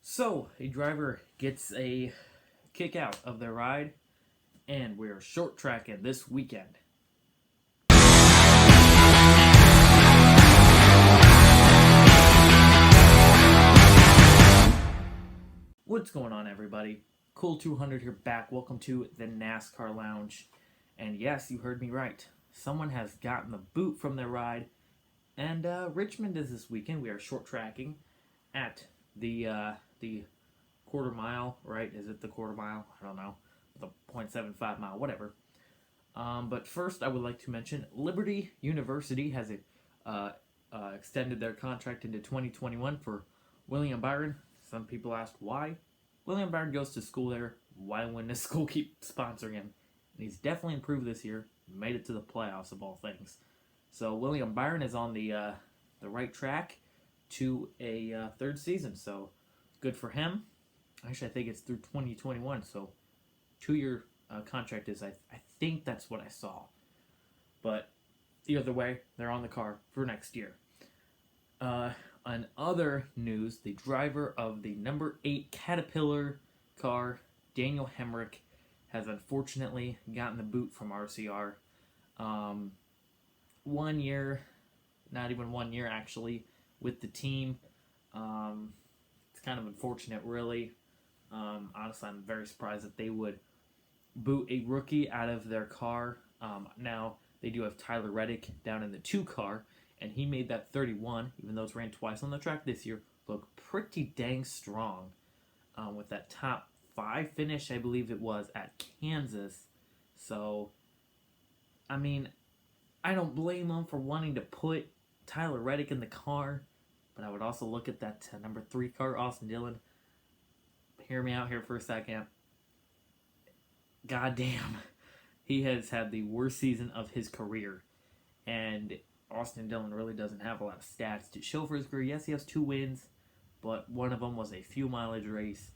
So, a driver gets a kick out of their ride, and we're short tracking this weekend. What's going on, everybody? Cool 200 here back. Welcome to the NASCAR Lounge. And yes, you heard me right. Someone has gotten the boot from their ride, and Richmond is this weekend. We are short tracking at the quarter mile, right? Is it the quarter mile? I don't know. The 0.75 mile, whatever. But first, I would like to mention Liberty University has extended their contract into 2021 for William Byron. Some people ask why. William Byron goes to school there. Why wouldn't the school keep sponsoring him? And he's definitely improved this year. Made it to the playoffs of all things. So William Byron is on the right track to a third season. So good for him. Actually, I think it's through 2021. So 2-year contract is, I think that's what I saw. But the other way, they're on the car for next year. On other news, the driver of the number 8 Caterpillar car, Daniel Hemric, has unfortunately gotten the boot from RCR. 1 year, not even 1 year actually, with the team. It's kind of unfortunate, really. Honestly, I'm very surprised that they would boot a rookie out of their car. Now, they do have Tyler Reddick down in the 2 car, and he made that 31, even though it's ran twice on the track this year, look pretty dang strong with that top 5 finish, I believe it was, at Kansas. So, I mean, I don't blame him for wanting to put Tyler Reddick in the car, but I would also look at that number 3 car, Austin Dillon. Hear me out here for a second. Goddamn, he has had the worst season of his career, and Austin Dillon really doesn't have a lot of stats to show for his career. Yes, he has 2 wins, but one of them was a few mileage race,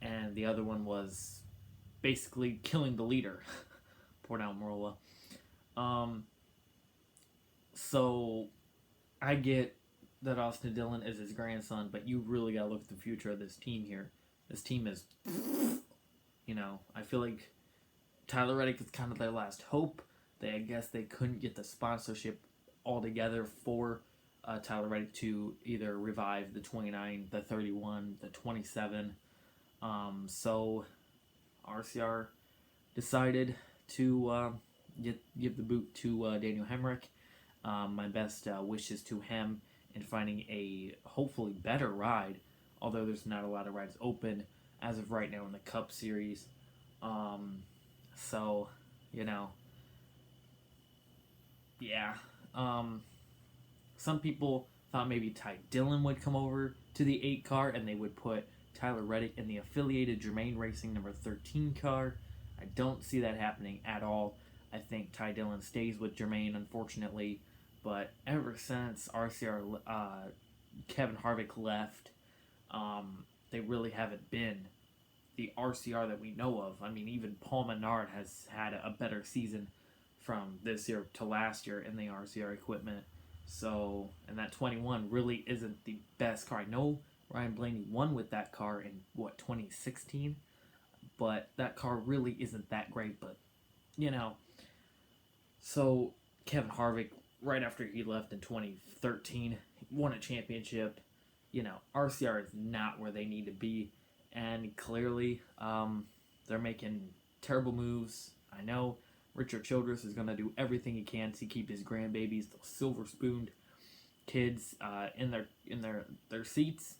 and the other one was basically killing the leader. Poor Almirola. So I get that Austin Dillon is his grandson, but you really gotta look at the future of this team here. This team is, I feel like Tyler Reddick is kind of their last hope. I guess they couldn't get the sponsorship altogether for Tyler Reddick to either revive the 29, the 31, the 27. So RCR decided to give the boot to Daniel Hemric. My best wishes to him in finding a hopefully better ride, although there's not a lot of rides open as of right now in the Cup Series. So, yeah. Some people thought maybe Ty Dillon would come over to the 8 car and they would put Tyler Reddick in the affiliated Germain Racing number 13 car. I don't see that happening at all. I think Ty Dillon stays with Germain, unfortunately. But ever since RCR Kevin Harvick left, they really haven't been the RCR that we know of. I mean, even Paul Menard has had a better season from this year to last year in the RCR equipment. So, and that 21 really isn't the best car. I know Ryan Blaney won with that car in, 2016? But that car really isn't that great. But, So, Kevin Harvick, right after he left in 2013, won a championship. RCR is not where they need to be. And clearly, they're making terrible moves. I know Richard Childress is going to do everything he can to keep his grandbabies, the silver-spooned kids, in their seats.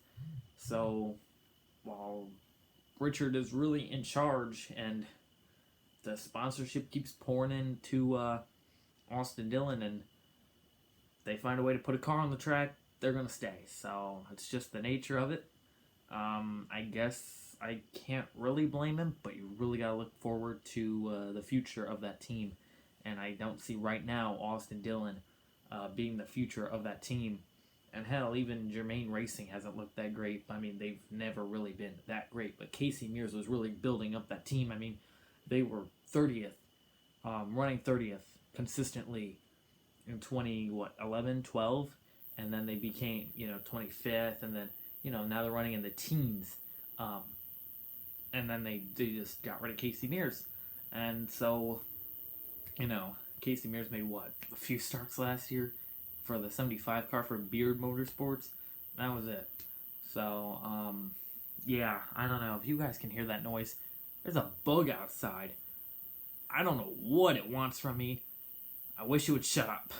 So, while Richard is really in charge and the sponsorship keeps pouring into Austin Dillon and they find a way to put a car on the track, they're going to stay. So, it's just the nature of it. I guess I can't really blame him, but you really got to look forward to the future of that team. And I don't see right now Austin Dillon being the future of that team. And hell, even Germain Racing hasn't looked that great. I mean, they've never really been that great. But Casey Mears was really building up that team. I mean, they were 30th, running 30th consistently in 11, 12. And then they became, 25th. And then now they're running in the teens. And then they just got rid of Casey Mears. And so, Casey Mears made a few starts last year for the 75 car for Beard Motorsports. That was it. So, yeah, I don't know if you guys can hear that noise. There's a bug outside. I don't know what it wants from me. I wish it would shut up.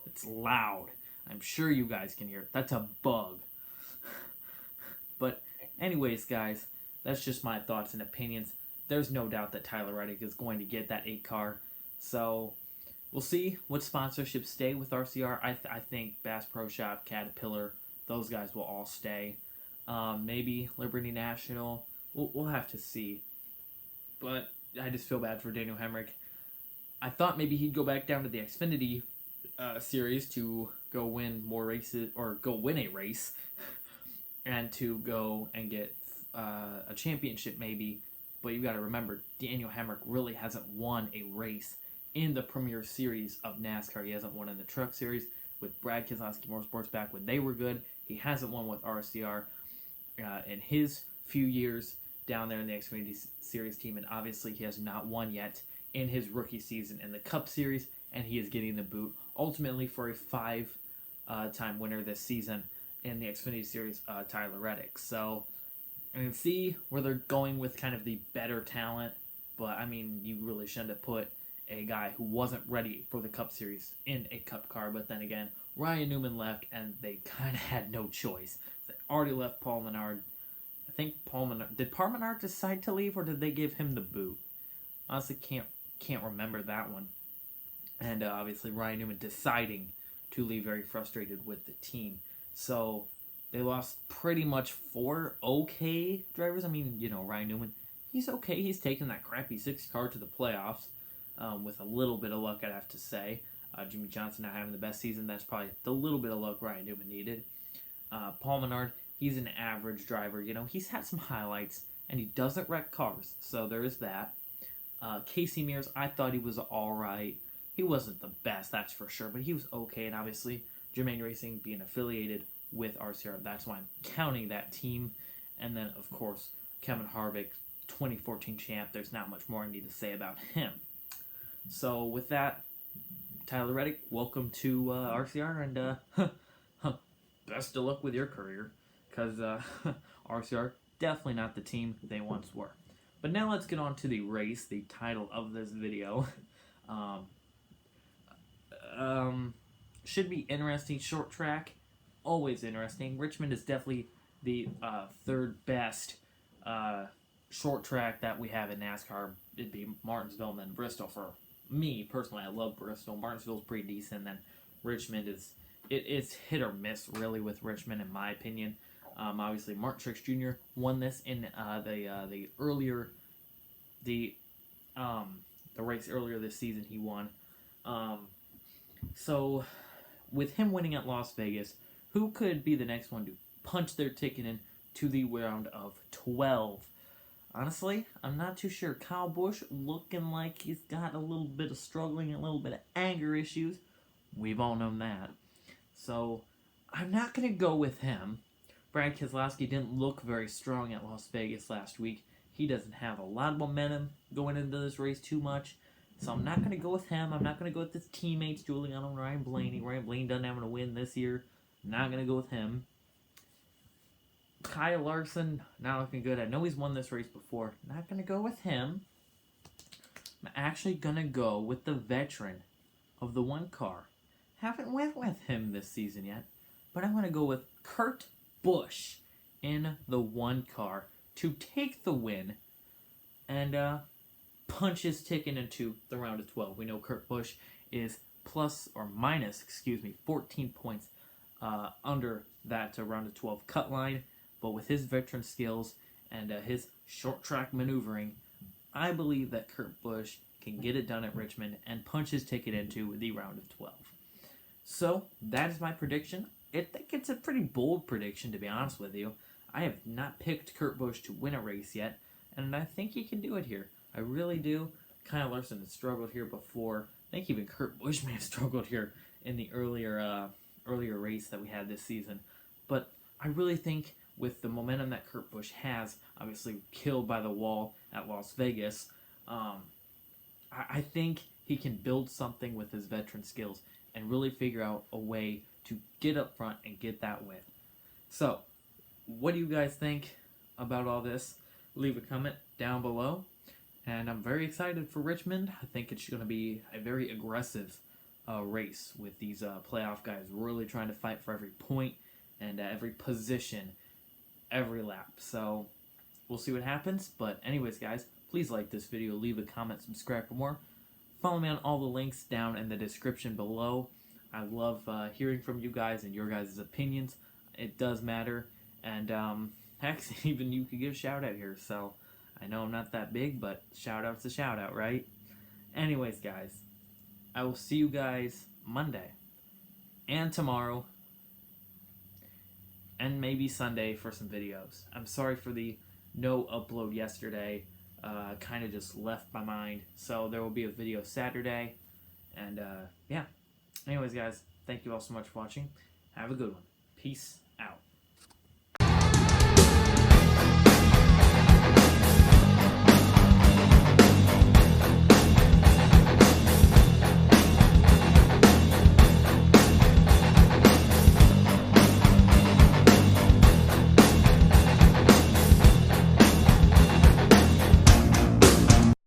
It's loud. I'm sure you guys can hear it. That's a bug. But anyways, guys, that's just my thoughts and opinions. There's no doubt that Tyler Reddick is going to get that 8 car. So we'll see what sponsorships stay with RCR. I think Bass Pro Shop, Caterpillar, those guys will all stay. Maybe Liberty National. We'll have to see. But I just feel bad for Daniel Hemric. I thought maybe he'd go back down to the Xfinity series to go win more races, or go win a race, and to go and get a championship maybe. But you got to remember, Daniel Hemric really hasn't won a race in the Premier Series of NASCAR. He hasn't won in the Truck Series with Brad Keselowski Motorsports back when they were good. He hasn't won with RCR in his few years down there in the Xfinity Series team, and obviously he has not won yet in his rookie season in the Cup Series, and he is getting the boot ultimately for a 5-time winner this season in the Xfinity Series, Tyler Reddick. So I can see where they're going with kind of the better talent, but I mean, you really shouldn't have put a guy who wasn't ready for the Cup Series in a Cup car. But then again, Ryan Newman left, and they kind of had no choice. They already left Paul Menard. I think did Paul Menard decide to leave, or did they give him the boot? Honestly, can't remember that one. And obviously Ryan Newman deciding to leave, very frustrated with the team. So they lost pretty much 4 okay drivers. I mean, Ryan Newman, he's okay. He's taken that crappy 6 car to the playoffs with a little bit of luck, I'd have to say. Jimmy Johnson not having the best season. That's probably the little bit of luck Ryan Newman needed. Paul Menard, he's an average driver. He's had some highlights, and he doesn't wreck cars. So there is that. Casey Mears, I thought he was all right. He wasn't the best, that's for sure, but he was okay. And obviously, Germain Racing being affiliated with RCR, that's why I'm counting that team. And then, of course, Kevin Harvick, 2014 champ. There's not much more I need to say about him. So with that, Tyler Reddick, welcome to RCR, and best of luck with your career, because RCR, definitely not the team they once were. But now let's get on to the race, the title of this video. Should be interesting. Short track, always interesting. Richmond is definitely the third best short track that we have in NASCAR. It'd be Martinsville and then Bristol. For me personally, I love Bristol. Martinsville's pretty decent. Then Richmond it's hit or miss really with Richmond, in my opinion. Obviously, Martin Truex Jr. won this in the race earlier this season. He won. So with him winning at Las Vegas, who could be the next one to punch their ticket in to the round of 12? Honestly, I'm not too sure. Kyle Busch looking like he's got a little bit of struggling, a little bit of anger issues. We've all known that. So I'm not going to go with him. Brad Keselowski didn't look very strong at Las Vegas last week. He doesn't have a lot of momentum going into this race too much. So I'm not going to go with him. I'm not going to go with his teammates, Juliano and Ryan Blaney. Ryan Blaney doesn't have a win this year. Not going to go with him. Kyle Larson, not looking good. I know he's won this race before. Not going to go with him. I'm actually going to go with the veteran of the one car. Haven't went with him this season yet. But I'm going to go with Kurt Busch in the one car to take the win and punch his ticket into the round of 12. We know Kurt Busch is minus 14 points under that round of 12 cut line. But with his veteran skills and his short track maneuvering, I believe that Kurt Busch can get it done at Richmond and punch his ticket into the round of 12. So that is my prediction. I think it's a pretty bold prediction, to be honest with you. I have not picked Kurt Busch to win a race yet, and I think he can do it here. I really do. Kyle Larson has struggled here before. I think even Kurt Busch may have struggled here in the earlier race that we had this season. But I really think with the momentum that Kurt Busch has, obviously killed by the wall at Las Vegas, I think he can build something with his veteran skills and really figure out a way to get up front and get that win. So, what do you guys think about all this? Leave a comment down below. And I'm very excited for Richmond. I think it's going to be a very aggressive race with these playoff guys really trying to fight for every point and every position, every lap. So we'll see what happens. But anyways, guys, please like this video, leave a comment, subscribe for more. Follow me on all the links down in the description below. I love hearing from you guys and your guys' opinions. It does matter. And heck, even you could give a shout out here. So I know I'm not that big, but shout out's a shout out, right? Anyways, guys, I will see you guys Monday and tomorrow and maybe Sunday for some videos. I'm sorry for the no upload yesterday. Kind of just left my mind. So there will be a video Saturday. And yeah. Anyways, guys, thank you all so much for watching. Have a good one. Peace out.